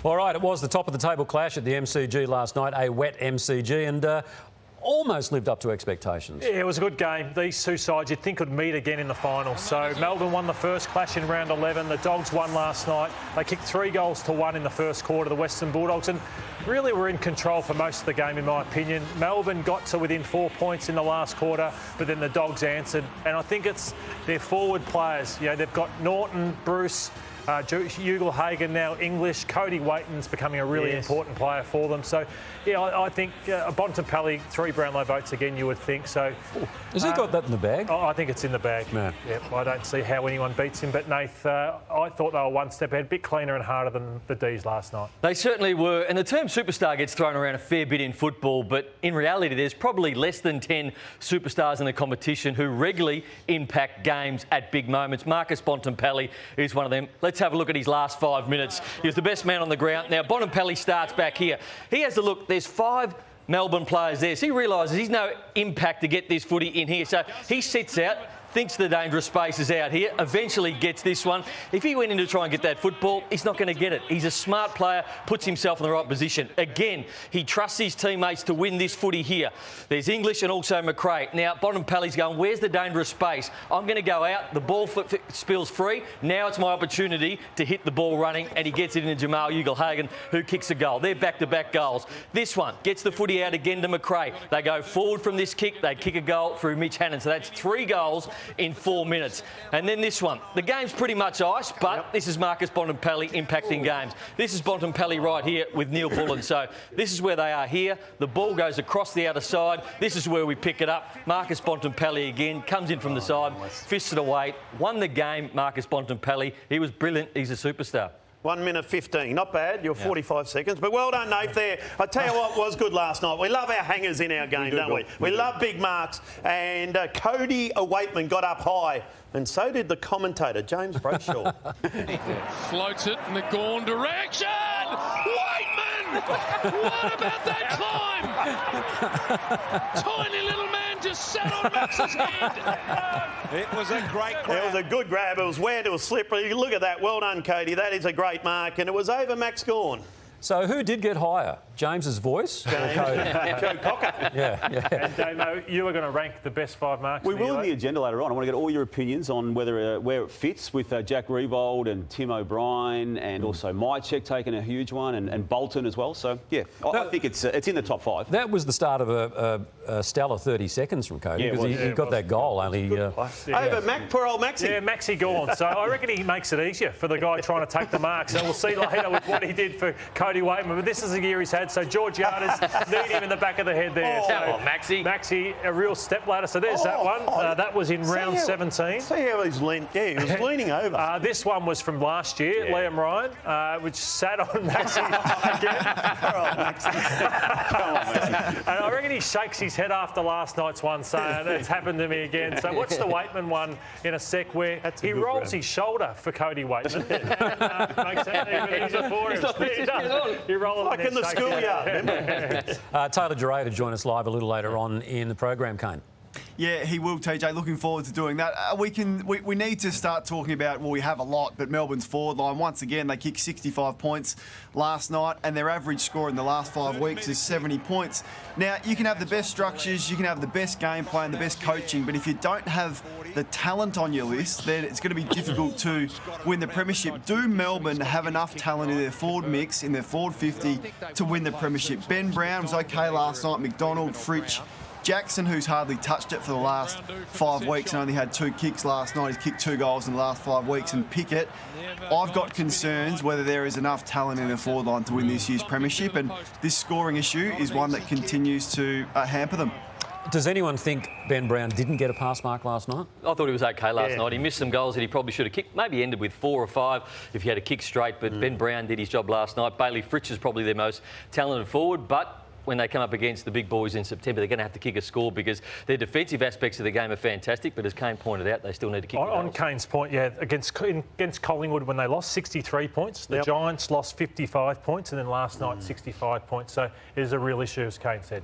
All right, it was the top of the table clash at the MCG last night, a wet MCG, and almost lived up to expectations. Yeah, it was a good game. These two sides you'd think would meet again in the final. So Melbourne won the first clash in round 11. The Dogs won last night. They kicked 3-1 in the first quarter, the Western Bulldogs, and really were in control for most of the game, in my opinion. Melbourne got to within 4 points in the last quarter, but then the Dogs answered. And I think it's their forward players. You know, they've got Norton, Bruce, Ugle-Hagan now English. Cody Waiten's becoming a really important player for them. So, yeah, I think Bont and Pelly, 3 Brownlow votes again, you would think. So, has he got that in the bag? I think it's in the bag. Yeah. Yep, I don't see how anyone beats him. But, Nath, I thought they were one step ahead, a bit cleaner and harder than the D's last night. They certainly were. And the term superstar gets thrown around a fair bit in football, but in reality there's probably less than 10 superstars in the competition who regularly impact games at big moments. Marcus Bontempelli is one of them. Let's have a look at his last 5 minutes. He was the best man on the ground. Now, Bontempelli starts back here. He has to look. There's 5 Melbourne players there. So he realises he's no impact to get this footy in here. So he sits out, thinks the dangerous space is out here, eventually gets this one. If he went in to try and get that football, he's not going to get it. He's a smart player, puts himself in the right position. Again, he trusts his teammates to win this footy here. There's English and also McRae. Now, Bontempelli's going, where's the dangerous space? I'm going to go out. The ball spills free. Now it's my opportunity to hit the ball running, and he gets it into Jamal Ugle-Hagan, who kicks a goal. They're back-to-back goals. This one gets the footy out again to McRae. They go forward from this kick. They kick a goal through Mitch Hannon. So that's 3 goals in 4 minutes. And then this one. The game's pretty much ice, but this is Marcus Bontempelli impacting games. This is Bontempelli right here with Neil Bullen. So this is where they are here. The ball goes across the outer side. This is where we pick it up. Marcus Bontempelli again comes in from the side, fists it away, won the game. Marcus Bontempelli. He was brilliant. He's a superstar. 1 minute 15. Not bad. You're 45 seconds. But well done, Nate, there. I tell you what was good last night. We love our hangers in our game, don't we? We love big marks. And Cody Waitman got up high. And so did the commentator, James Brayshaw. Floats it in the Gawn direction. Waitman! What about that climb? Tiny little man just sat on Max's head. It was a great grab. It was a good grab. It was wet, it was slippery. Look at that. Well done, Cody. That is a great mark. And it was over Max Gawn. So who did get higher? James's voice? Or Cody? Joe Cocker. Yeah. And Damo, you are going to rank the best 5 marks. We will in the agenda later on. I want to get all your opinions on whether where it fits with Jack Revold and Tim O'Brien and also Mychek taking a huge one and Bolton as well. So, yeah, I think it's in the top 5. That was the start of a stellar 30 seconds from Cody because he got that goal only... Over poor old Maxie. Yeah, Maxie Gawn. So I reckon he makes it easier for the guy trying to take the marks. And we'll see later with what he did for Cody Waitman. But this is the year he's had. So Georgiana's need him in the back of the head there. Come on, Maxie. Maxie, a real stepladder. So there's that one. That was in round 17. See how he's leaning. Yeah, he was leaning over. This one was from last year, Liam Ryan, which sat on Maxie again. Poor old Maxie. Come on, Maxie. And I reckon he shakes his head after last night's one, saying it's happened to me again. So watch the Waitman one in a sec where he rolls his shoulder for Cody Waitman. Makes it even easier for him. He rolls like in the schoolyard, remember? Taylor Duray to join us live a little later on in the program, Kane. Yeah, he will, TJ. Looking forward to doing that. We need to start talking about, well, we have a lot, but Melbourne's forward line, once again, they kicked 65 points last night, and their average score in the last 5 weeks is 70 points. Now, you can have the best structures, you can have the best game plan, the best coaching, but if you don't have the talent on your list, then it's going to be difficult to win the premiership. Do Melbourne have enough talent in their forward mix, in their forward 50, to win the premiership? Ben Brown was okay last night, McDonald, Fritsch, Jackson, who's hardly touched it for the last 5 weeks and only had 2 kicks last night. He's kicked 2 goals in the last 5 weeks. And Pickett, I've got concerns whether there is enough talent in the forward line to win this year's premiership. And this scoring issue is one that continues to hamper them. Does anyone think Ben Brown didn't get a pass mark last night? I thought he was okay last night. He missed some goals that he probably should have kicked. Maybe ended with 4 or 5 if he had a kick straight. But Ben Brown did his job last night. Bailey Fritsch is probably their most talented forward. But when they come up against the big boys in September, they're going to have to kick a score because their defensive aspects of the game are fantastic, but as Kane pointed out, they still need to kick on Kane's point, yeah, against Collingwood when they lost 63 points, the Giants lost 55 points, and then last night 65 points. So it is a real issue, as Kane said.